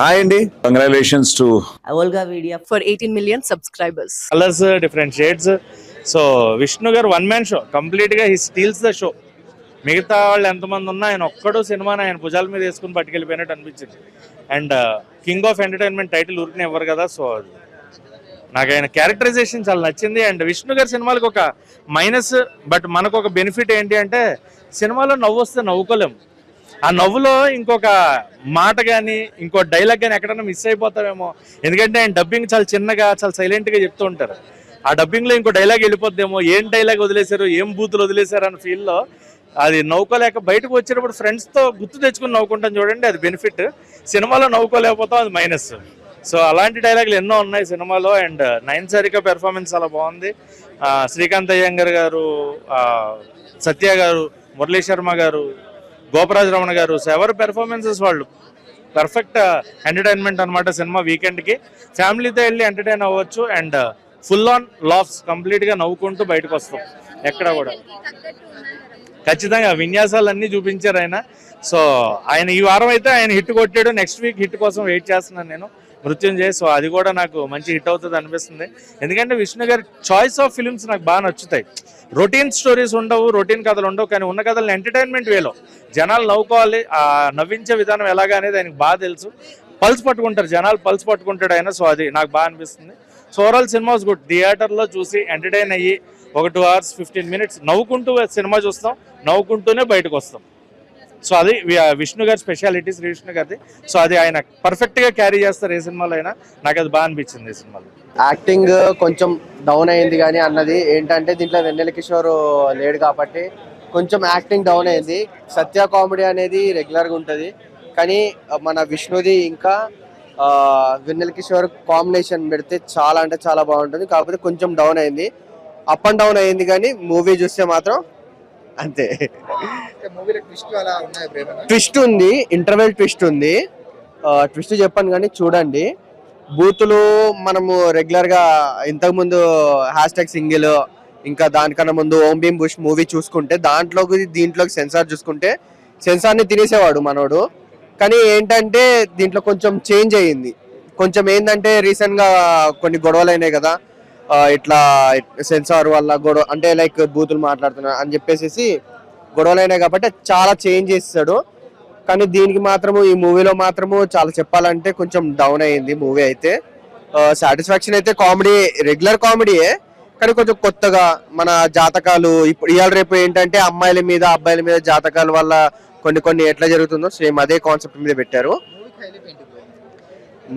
Hi అండి, congratulations to Olga Media for 18 million subscribers. Colours, different shades. So Vishnu గారు one man show, complete గా he steels the show. మిగతా వాళ్ళు ఎంతమంది ఉన్నా ఆయన ఒక్కడు సినిమాని ఆయన భుజాల మీద వేసుకుని పట్టుకెళ్ళిపోయినట్టు అనిపించింది. And king of entertainment title ఊరికనే ఇవ్వరు కదా, సో నాకు ఆయన క్యారెక్టరైజేషన్ చాలా నచ్చింది. అండ్ విష్ణు గారి సినిమాలకు ఒక మైనస్, బట్ మనకు ఒక బెనిఫిట్ ఏంటి అంటే సినిమాలో నవ్వు వస్తే నవ్వుకోలేము. ఆ నవ్వులో ఇంకొక మాట కానీ ఇంకో డైలాగ్ కానీ ఎక్కడైనా మిస్ అయిపోతామేమో, ఎందుకంటే ఆయన డబ్బింగ్ చాలా చిన్నగా చాలా సైలెంట్గా చెప్తూ ఉంటారు. ఆ డబ్బింగ్లో ఇంకో డైలాగ్ వెళ్ళిపోద్దేమో, ఏం డైలాగ్ వదిలేశారు, ఏం బూతులు వదిలేశారు అన్న ఫీల్లో అది నవ్వుకోలేక బయటకు వచ్చేటప్పుడు ఫ్రెండ్స్తో గుర్తు తెచ్చుకుని నవ్వుకుంటాం చూడండి, అది బెనిఫిట్. సినిమాలో నవ్వుకోలేకపోతాం, అది మైనస్. సో అలాంటి డైలాగులు ఎన్నో ఉన్నాయి సినిమాలో. అండ్ నయనసారిక పెర్ఫార్మెన్స్ చాలా బాగుంది. శ్రీకాంత్ అయ్యంగర్ గారు, సత్య గారు, మురళీ శర్మ గారు, గోపరాజ్ రమణ గారు, ఎవరి పెర్ఫార్మెన్సెస్ వాళ్ళు పర్ఫెక్ట్ ఎంటర్టైన్మెంట్ అనమాట. సినిమా వీకెండ్కి ఫ్యామిలీతో వెళ్ళి ఎంటర్టైన్ అవ్వచ్చు. అండ్ ఫుల్ ఆన్ లాఫ్స్, కంప్లీట్గా నవ్వుకుంటూ బయటకు వస్తాం. ఎక్కడ కూడా ఖచ్చితంగా విన్యాసాలు అన్నీ చూపించారు ఆయన. సో ఆయన ఈ వారం అయితే ఆయన హిట్ కొట్టాడు. నెక్స్ట్ వీక్ హిట్ కోసం వెయిట్ చేస్తున్నాను నేను, మృత్యుంజయ్. సో అది కూడా నాకు మంచి హిట్ అవుతుంది అనిపిస్తుంది. ఎందుకంటే విష్ణు గారి చాయిస్ ఆఫ్ ఫిల్మ్స్ నాకు బాగా నచ్చుతాయి. రొటీన్ స్టోరీస్ ఉండవు, రొటీన్ కథలు ఉండవు, కానీ ఉన్న కథలను ఎంటర్టైన్మెంట్ వేలో జనాలు నవ్వుకోవాలి, ఆ నవ్వించే విధానం ఎలాగా అనేది ఆయనకు బాగా తెలుసు. పల్స్ పట్టుకుంటారు జనాలు, పల్స్ పట్టుకుంటాడు ఆయన. సో అది నాకు బాగా అనిపిస్తుంది. So overall cinema was good. థియేటర్లో చూసి ఎంటర్టైన్ అయ్యి ఒక 2 hours 15 minutes నవ్వుకుంటూ సినిమా చూస్తాం, నవ్వుకుంటూనే బయటకు వస్తాం. సో అది విష్ణు గారి స్పెషాలిటీ, శ్రీ విష్ణు గారిది. సో అది ఆయన పర్ఫెక్ట్గా క్యారీ చేస్తారు ఏ సినిమాలో అయినా. నాకు అది బాగా అనిపించింది ఈ సినిమాలో. యాక్టింగ్ కొంచెం డౌన్ అయింది కానీ అన్నది ఏంటంటే దీంట్లో వెన్నెల కిషోర్ లేడు కాబట్టి కొంచెం యాక్టింగ్ డౌన్ అయింది. సత్య కామెడీ అనేది రెగ్యులర్గా ఉంటుంది, కానీ మన విష్ణుది ఇంకా వెన్నెల కిషోర్ కాంబినేషన్ పెడితే చాలా అంటే చాలా బాగుంటుంది. కాకపోతే కొంచెం డౌన్ అయింది, అప్ అండ్ డౌన్ అయింది, కానీ మూవీ చూస్తే మాత్రం అంతే. ట్విస్ట్ ఉంది, ఇంటర్వెల్ ట్విస్ట్ ఉంది. ట్విస్ట్ చెప్పాను కానీ చూడండి. బూతులు మనము రెగ్యులర్ గా ఇంతకు ముందు హ్యాష్ట్యాగ్ సింగిల్, ఇంకా దానికన్నా ముందు ఓం భీమ్ బుష్ మూవీ చూసుకుంటే దీంట్లోకి సెన్సార్ చూసుకుంటే సెన్సార్ని తినేసేవాడు మనోడు. కానీ ఏంటంటే దీంట్లో కొంచెం చేంజ్ అయ్యింది. కొంచెం ఏంటంటే రీసెంట్ గా కొన్ని గొడవలు అయినాయి కదా, ఇట్లా సెన్సార్ వల్ల గొడవ అంటే లైక్ బూతులు మాట్లాడుతున్నా అని చెప్పేసి గొడవలు అయినాయి కాబట్టి చాలా చేంజ్ చేస్తాడు. కానీ దీనికి మాత్రము ఈ మూవీలో మాత్రము చాలా చెప్పాలంటే కొంచెం డౌన్ అయ్యింది మూవీ అయితే. సాటిస్ఫాక్షన్ అయితే కామెడీ, రెగ్యులర్ కామెడీయే, కానీ కొంచెం కొత్తగా మన జాతకాలు ఇప్పుడు ఇవాళ రేపు ఏంటంటే అమ్మాయిల మీద అబ్బాయిల మీద జాతకాల వల్ల కొన్ని ఎట్లా జరుగుతుందో సేమ్ అదే కాన్సెప్ట్ మీద పెట్టారు.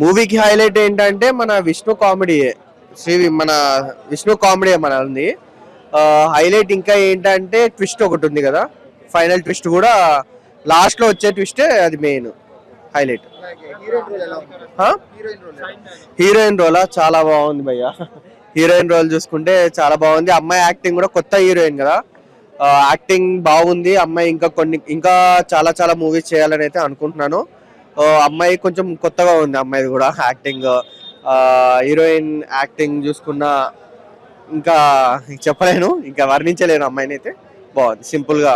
మూవీకి హైలైట్ ఏంటంటే మన విష్ణు కామెడీయే, మన విష్ణు కామెడీ మనది హైలైట్. ఇంకా ఏంటంటే ట్విస్ట్ ఒకటి ఉంది కదా, ఫైనల్ ట్విస్ట్ కూడా లాస్ట్ లో వచ్చే ట్విస్టే అది మెయిన్ హైలైట్. హీరోయిన్ రోల్ చాలా బాగుంది భయ్య. హీరోయిన్ రోల్ చూసుకుంటే చాలా బాగుంది. అమ్మాయి యాక్టింగ్ కూడా, కొత్త హీరోయిన్ కదా, యాక్టింగ్ బాగుంది. అమ్మాయి ఇంకా చాలా మూవీస్ చేయాలని అయితే అనుకుంటున్నాను. అమ్మాయి కొంచెం కొత్తగా ఉంది, అమ్మాయిది కూడా యాక్టింగ్. హీరోయిన్ యాక్టింగ్ చూసుకున్నా ఇంకా చెప్పలేను, ఇంకా వర్ణించలేను. అమ్మాయిని అయితే బాగుంది, సింపుల్ గా.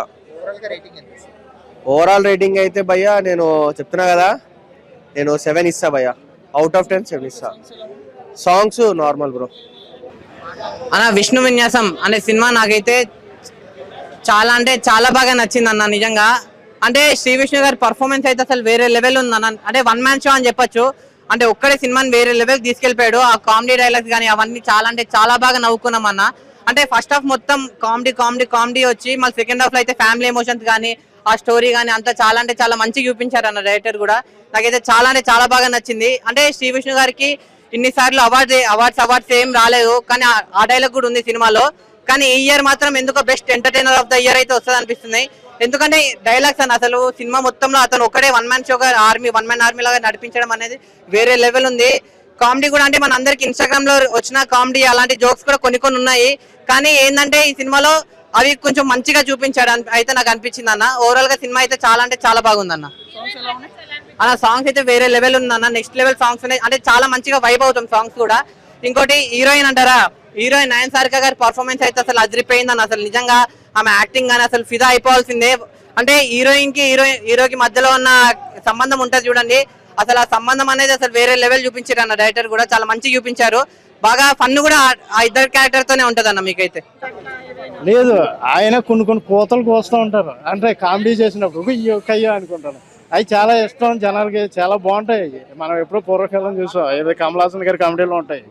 ఓవరాల్ రేటింగ్ అయితే భయ్యా నేను చెప్తున్నా కదా, నేను 7 ఇస్తా భయ్యా. అవుట్ ఆఫ్ 10 7 ఇస్తా. Songs normal bro. అన్న విష్ణు విన్యాసం అనే సినిమా నాకైతే చాలా అంటే చాలా బాగా నచ్చింది అన్న. నిజంగా అంటే శ్రీ విష్ణు గారి పర్ఫార్మెన్స్ అయితే అసలు వేరే లెవెల్ ఉంది అన్న. అంటే వన్ మ్యాన్ షో అని చెప్పొచ్చు. అంటే ఒక్కడే సినిమాని వేరే లెవెల్ తీసుకెళ్లిపోయాడు. ఆ కామెడీ డైలాగ్స్ కానీ అవన్నీ చాలా అంటే చాలా బాగా నవ్వుకున్నాం అన్న. అంటే ఫస్ట్ హాఫ్ మొత్తం కామెడీ వచ్చి మళ్ళీ సెకండ్ హాఫ్ లో అయితే ఫ్యామిలీ ఎమోషన్స్ కానీ ఆ స్టోరీ కానీ అంతా చాలా అంటే చాలా మంచిగా చూపించారు అన్న డైరెక్టర్ కూడా. నాకైతే చాలా అంటే చాలా బాగా నచ్చింది. అంటే శ్రీ విష్ణు గారికి ఇన్నిసార్లు అవార్డ్స్ ఏం రాలేదు, కానీ ఆ డైలాగ్ కూడా ఉంది సినిమాలో. కానీ ఈ ఇయర్ మాత్రం ఎందుకో best entertainer of the year అయితే వస్తుంది అనిపిస్తుంది. ఎందుకంటే డైలాగ్స్ అని అసలు సినిమా మొత్తంలో అతను ఒక్కడే వన్ మ్యాన్ షోగా వన్ మ్యాన్ ఆర్మీ లాగా నడిపించడం అనేది వేరే లెవెల్ ఉంది. కామెడీ కూడా అంటే మన అందరికి ఇన్స్టాగ్రామ్ లో వచ్చిన కామెడీ అలాంటి జోక్స్ కూడా కొన్ని ఉన్నాయి. కానీ ఏంటంటే ఈ సినిమాలో అవి కొంచెం మంచిగా చూపించాడు అయితే నాకు అనిపించింది అన్న. ఓవరాల్ గా సినిమా అయితే చాలా అంటే చాలా బాగుంది అన్న. సాంగ్స్ అయితే వేరే లెవెల్ ఉంది అన్న, నెక్స్ట్ లెవెల్ సాంగ్స్ ఉన్నాయి. అంటే చాలా మంచిగా వైబ్ అవుతాం సాంగ్స్ కూడా. ఇంకోటి హీరోయిన్ అంటారా, హీరోయిన్ నయనసారిక గారి పర్ఫార్మెన్స్ అయితే అసలు అదిరిపోయింది అన్న. అసలు నిజంగా ఆమె యాక్టింగ్ కానీ అసలు ఫిదా అయిపోవాల్సిందే. అంటే హీరోకి మధ్యలో ఉన్న సంబంధం ఉంటుంది చూడండి, అసలు ఆ సంబంధం అనేది అసలు వేరే లెవెల్ చూపించారు అన్న. డైరెక్టర్ కూడా చాలా మంచిగా చూపించారు. బాగా ఫన్ కూడా ఆ ఇద్దరు క్యారెక్టర్ తోనే ఉంటది అన్న. మీకైతే లేదు, ఆయన కొన్ని కోతలు కోస్తూ ఉంటారు, అంటే కామెడీ చేసినప్పుడు కయ్యో అనుకుంటాను. అవి చాలా ఇష్టం జనాలకి, చాలా బాగుంటాయి. మనం ఎప్పుడో పూర్వకాలం చూసాం, ఏదో కమల్ హాసన్ గారి కామెడీలో ఉంటాయి.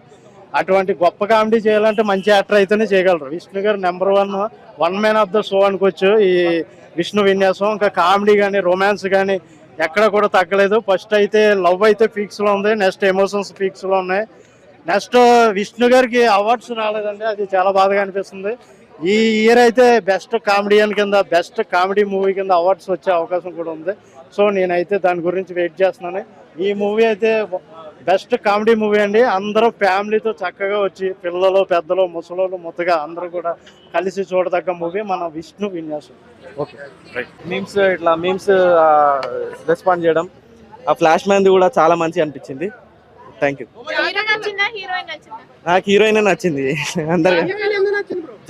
అటువంటి గొప్ప కామెడీ చేయాలంటే మంచి యాక్టర్ అయితేనే చేయగలరు. విష్ణు గారు number one man of the show అనుకోవచ్చు. ఈ విష్ణు విన్యాసం ఇంకా కామెడీ కానీ రొమాన్స్ కానీ ఎక్కడ కూడా తగ్గలేదు. ఫస్ట్ అయితే లవ్ అయితే పీక్స్ లో ఉంది, నెక్స్ట్ ఎమోషన్స్ పీక్స్ లో ఉన్నాయి. నెక్స్ట్ విష్ణు గారికి అవార్డ్స్ రాలేదండి, అది చాలా బాధగా అనిపిస్తుంది. ఈ ఇయర్ అయితే బెస్ట్ కామెడియన్ కింద, బెస్ట్ కామెడీ మూవీ కింద అవార్డ్స్ వచ్చే అవకాశం కూడా ఉంది. సో నేనైతే దాని గురించి వెయిట్ చేస్తున్నాను. ఈ మూవీ అయితే బెస్ట్ కామెడీ మూవీ అండి. అందరూ ఫ్యామిలీతో చక్కగా వచ్చి, పిల్లలు పెద్దలు ముసలోళ్ళు ముద్దగా అందరూ కూడా కలిసి చూడదగ్గ మూవీ మన విష్ణు విన్యాసం. ఓకే, మీమ్స్ ఇట్లా మీమ్స్ రెస్పాండ్ చేయడం, ఆ ఫ్లాష్ మ్యాన్ కూడా చాలా మంచి అనిపించింది. Thank you. నాకు హీరోయిన్ నచ్చింది. అందరు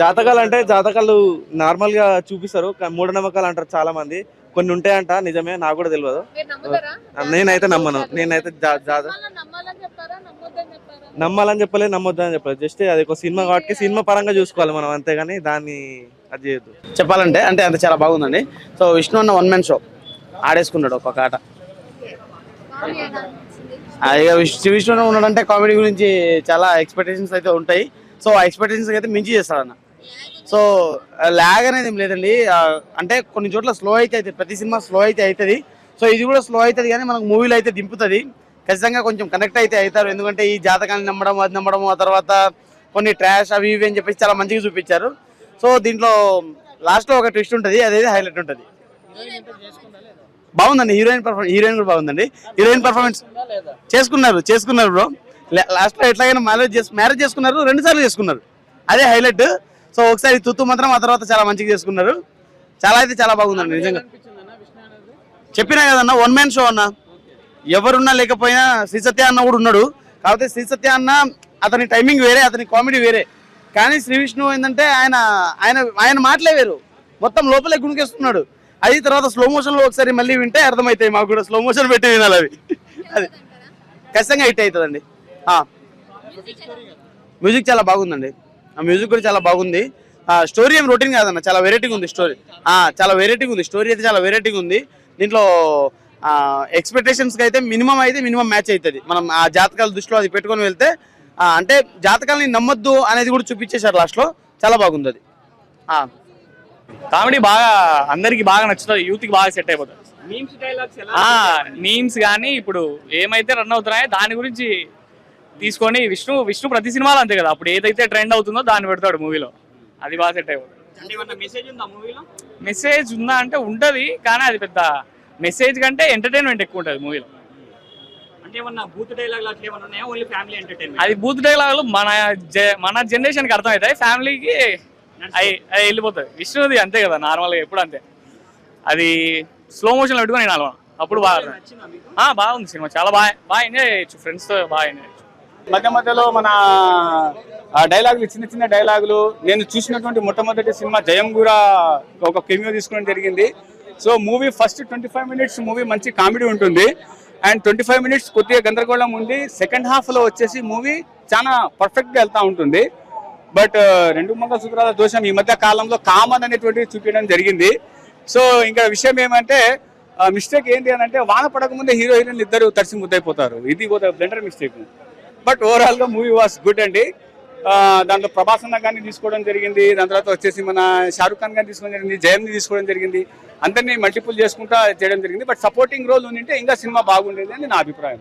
జాతకాలు అంటే జాతకాలు నార్మల్ గా చూపిస్తారు, మూఢనమ్మకాలు అంటారు చాలా మంది. కొన్ని ఉంటాయంట, నిజమే, నాకు కూడా తెలియదు. నేనైతే నమ్మను. నేనైతే నమ్మాలని చెప్పలేదు, నమ్మొద్దని చెప్పలేదు. జస్ట్ అది ఒక సినిమా కాబట్టి సినిమా పరంగా చూసుకోవాలి మనం, అంతేగాని దాన్ని అది చేయొద్దు. చెప్పాలంటే అంటే అంత చాలా బాగుందండి. సో విష్ణు అన్న వన్ మ్యాన్ షో ఆడేసుకున్నాడు ఒక్కొక్క ఆట. ఇక విష్ణు ఉన్నాడంటే కామెడీ గురించి చాలా ఎక్స్పెక్టేషన్స్ అయితే ఉంటాయి. సో ఆ ఎక్స్పెక్టేషన్స్ అయితే మించి చేస్తాడన్న. సో ల్యాగ్ అనేది ఏం లేదండి, అంటే కొన్ని చోట్ల స్లో అయితే అవుతుంది, ప్రతి సినిమా స్లో అయితే అవుతుంది. సో ఇది కూడా స్లో అవుతుంది, కానీ మనకు మూవీలో అయితే దింపుతుంది. ఖచ్చితంగా కొంచెం కనెక్ట్ అయితే అవుతారు, ఎందుకంటే ఈ జాతకాన్ని నమ్మడం, అది నమ్మడం, ఆ తర్వాత కొన్ని ట్రాష్ అవి ఇవి అని చెప్పేసి చాలా మంచిగా చూపించారు. సో దీంట్లో లాస్ట్లో ఒక ట్విస్ట్ ఉంటుంది, అదేది హైలైట్ ఉంటుంది. బాగుందండి. హీరోయిన్ కూడా బాగుందండి. హీరోయిన్ పర్ఫార్మెన్స్ చేసుకున్నారు బ్రో. లాస్ట్లో ఎట్లాగైనా మ్యారేజ్ చేసుకున్నారు, 2 సార్లు చేసుకున్నారు, అదే హైలైట్. సో ఒకసారి తుత్తు మాత్రం, ఆ తర్వాత చాలా మంచిగా చేసుకున్నారు. చాలా అయితే చాలా బాగుందండి నిజంగా. చెప్పినా కదన్న, వన్ మ్యాన్ షో అన్న. ఎవరున్నా లేకపోయినా శ్రీ సత్య అన్న కూడా ఉన్నాడు. కాకపోతే శ్రీ సత్య అన్న అతని టైమింగ్ వేరే, అతని కామెడీ వేరే. కానీ శ్రీ విష్ణు ఏంటంటే ఆయన మాటలే వేరు, మొత్తం లోపలే గుణికేస్తున్నాడు. అది తర్వాత స్లో మోషన్ లో ఒకసారి మళ్ళీ వింటే అర్థమవుతాయి. మాకు కూడా స్లో మోషన్ పెట్టి వినాలి అవి. అది ఖచ్చితంగా హిట్ అవుతుందండి. మ్యూజిక్ చాలా బాగుందండి. ఆ మ్యూజిక్ కూడా చాలా బాగుంది. స్టోరీ ఏం రొటీన్ కాదన్న, చాలా వెరైటీగా ఉంది స్టోరీ. చాలా వెరైటీగా ఉంది స్టోరీ అయితే, చాలా వెరైటీగా ఉంది. దీంట్లో ఎక్స్పెక్టేషన్స్కి అయితే మినిమం మ్యాచ్ అవుతుంది. మనం ఆ జాతకాల దృష్టిలో అది పెట్టుకొని వెళ్తే, అంటే జాతకాలని నమ్మొద్దు అనేది కూడా చూపించేశారు లాస్ట్లో. చాలా బాగుంది అది. కామెడీ బాగా అందరికి బాగా నచ్చుతుంది, యూత్ కి బాగా సెట్ అయిపోతుంది. మీమ్స్ కానీ ఇప్పుడు ఏమైతే రన్ అవుతున్నాయో దాని గురించి తీసుకొని విష్ణు ప్రతి సినిమాలో అంతే కదా, అప్పుడు ఏదైతే ట్రెండ్ అవుతుందో దాన్ని పెడతాడు మూవీలో, అది బాగా సెట్ అయిపోతుంది. మెసేజ్ ఉందా అంటే ఉంటది, కానీ అది పెద్ద మెసేజ్ కంటే ఎంటర్టైన్మెంట్ ఎక్కువ ఉంటుంది మూవీలో. అది బూత్ డైలాగులు మన జనరేషన్ కి అర్థమవుతాయి, ఫ్యామిలీకి అవి వెళ్ళిపోతుంది. విష్ణుది అంతే కదా, నార్మల్గా ఎప్పుడు అంతే. అది స్లో మోషన్ పెట్టుకుని నేను అలా అప్పుడు బాగుంది సినిమా. చాలా బాగా ఎంజాయ్ చేయొచ్చు, ఫ్రెండ్స్ తో బాగా ఎంజాయ్ చేయొచ్చు. మధ్యలో మన డైలాగులు, చిన్న డైలాగులు. నేను చూసినటువంటి మొట్టమొదటి సినిమా జయం కూడా ఒక కెమియో తీసుకోవడం జరిగింది. So movie first 25 minutes movie మంచి కామెడీ ఉంటుంది, అండ్ 25 మినిట్స్ కొద్దిగా గందరగోళం ఉంది. సెకండ్ హాఫ్ లో వచ్చేసి మూవీ చాలా పర్ఫెక్ట్ గా వెళ్తా ఉంటుంది. బట్ 2 మంగళసూత్రాల దోషం ఈ మధ్య కాలంలో కామన్ అనేటువంటిది చూపించడం జరిగింది. సో ఇంకా విషయం ఏమంటే, మిస్టేక్ ఏంటి అని అంటే, వాన పడకముందే హీరో హీరోయిన్లు ఇద్దరు తడిసి ముద్దైపోతారు. ఇది బ్లెండర్ మిస్టేక్. బట్ ఓవరాల్ గా మూవీ వాస్ గుడ్ అండి. దాంట్లో ప్రభాస్ అన్న కానీ తీసుకోవడం జరిగింది, దాని తర్వాత వచ్చేసి మన షారుఖ్ ఖాన్ గారిని తీసుకోవడం జరిగింది, జయంని తీసుకోవడం జరిగింది, అందరినీ మల్టిపుల్ చేసుకుంటా చేయడం జరిగింది. బట్ సపోర్టింగ్ రోల్ ఉంటే ఇంకా సినిమా బాగుండేది అని నా అభిప్రాయం.